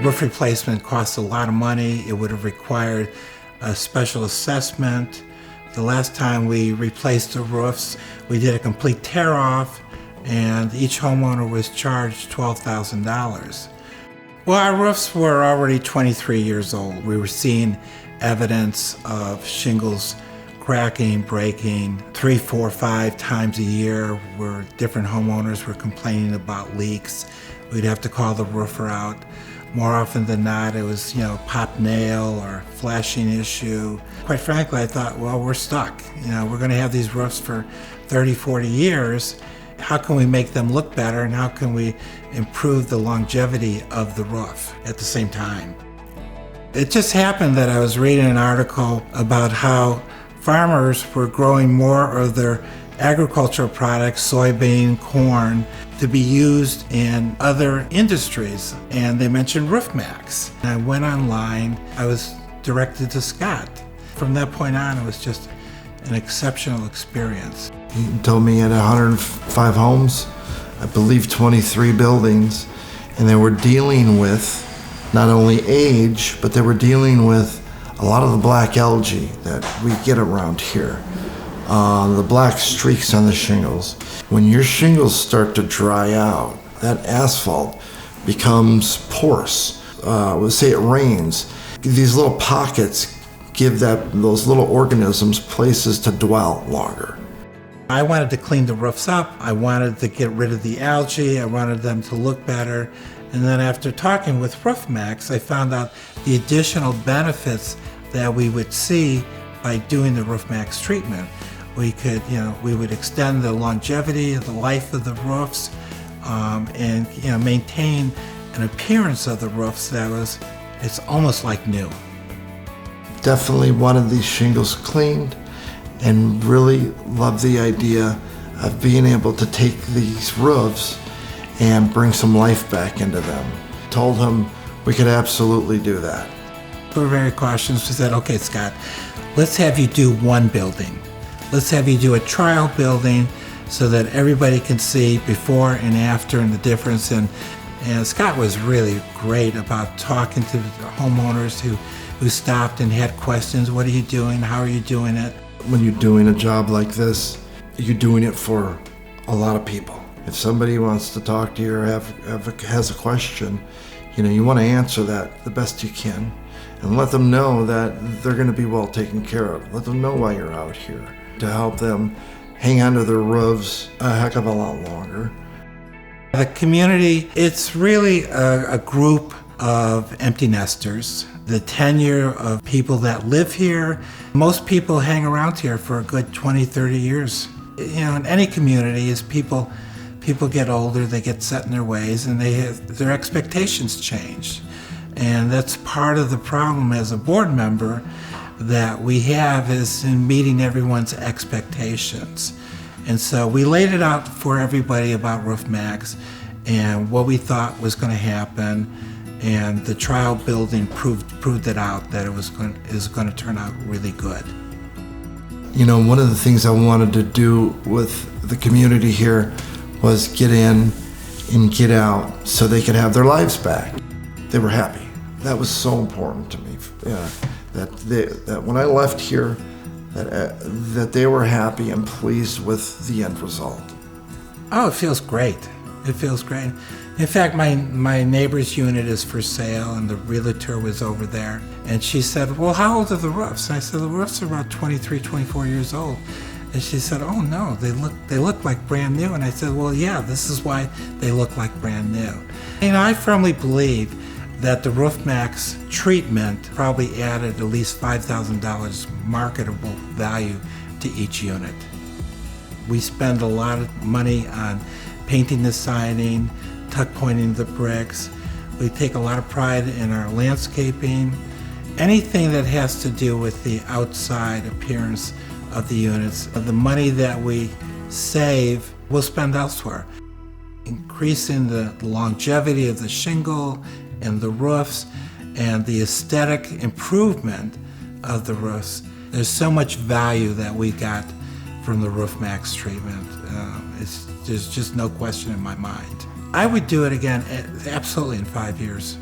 Roof replacement costs a lot of money. It would have required a special assessment. The last time we replaced the roofs, we did a complete tear-off, and each homeowner was charged $12,000. Well, our roofs were already 23 years old. We were seeing evidence of shingles cracking, breaking 3, 4, 5 times a year, where different homeowners were complaining about leaks. We'd have to call the roofer out. More often than not, it was, popped nail or flashing issue. Quite frankly, I thought, well, we're stuck. We're going to have these roofs for 30, 40 years. How can we make them look better, and how can we improve the longevity of the roof at the same time? It just happened that I was reading an article about how farmers were growing more of their agricultural products, soybean, corn, to be used in other industries, and they mentioned Roof Maxx. And I went online, I was directed to Scott. From that point on, it was just an exceptional experience. He told me he had 105 homes, I believe 23 buildings, and they were dealing with not only age, but they were dealing with a lot of the black algae that we get around here. The black streaks on the shingles. When your shingles start to dry out, that asphalt becomes porous. Let's say it rains. These little pockets give those little organisms places to dwell longer. I wanted to clean the roofs up. I wanted to get rid of the algae. I wanted them to look better. And then after talking with Roof Maxx, I found out the additional benefits that we would see by doing the Roof Maxx treatment. We could, we would extend the longevity of the life of the roofs, and maintain an appearance of the roofs it's almost like new. Definitely wanted these shingles cleaned, and really loved the idea of being able to take these roofs and bring some life back into them. Told him we could absolutely do that. We were very cautious. We said, okay, Scott, let's have you do one building. Let's have you do a trial building so that everybody can see before and after and the difference. And Scott was really great about talking to the homeowners who stopped and had questions. What are you doing? How are you doing it? When you're doing a job like this, you're doing it for a lot of people. If somebody wants to talk to you or has a question, you want to answer that the best you can, and let them know that they're going to be well taken care of. Let them know why you're out here, to help them hang on to their roofs a heck of a lot longer. The community, it's really a group of empty nesters. The tenure of people that live here, most people hang around here for a good 20, 30 years. In any community, as people get older, they get set in their ways, and their expectations change. And that's part of the problem as a board member that we have, is in meeting everyone's expectations. And so we laid it out for everybody about Roof Maxx and what we thought was going to happen, and the trial building proved it out that it is going to turn out really good. One of the things I wanted to do with the community here was get in and get out so they could have their lives back. They were happy. That was so important to me. That when I left here, that they were happy and pleased with the end result. Oh, it feels great. It feels great. In fact, my neighbor's unit is for sale, and the realtor was over there, and she said, well, how old are the roofs? And I said, the roofs are about 23, 24 years old. And she said, oh no, they look like brand new. And I said, well, yeah, this is why they look like brand new. I firmly believe that the Roof Maxx treatment probably added at least $5,000 marketable value to each unit. We spend a lot of money on painting the siding, tuck pointing the bricks. We take a lot of pride in our landscaping. Anything that has to do with the outside appearance of the units, the money that we save, we'll spend elsewhere. Increasing the longevity of the shingle and the roofs and the aesthetic improvement of the roofs. There's so much value that we got from the Roof Maxx treatment. There's just no question in my mind. I would do it again absolutely in 5 years.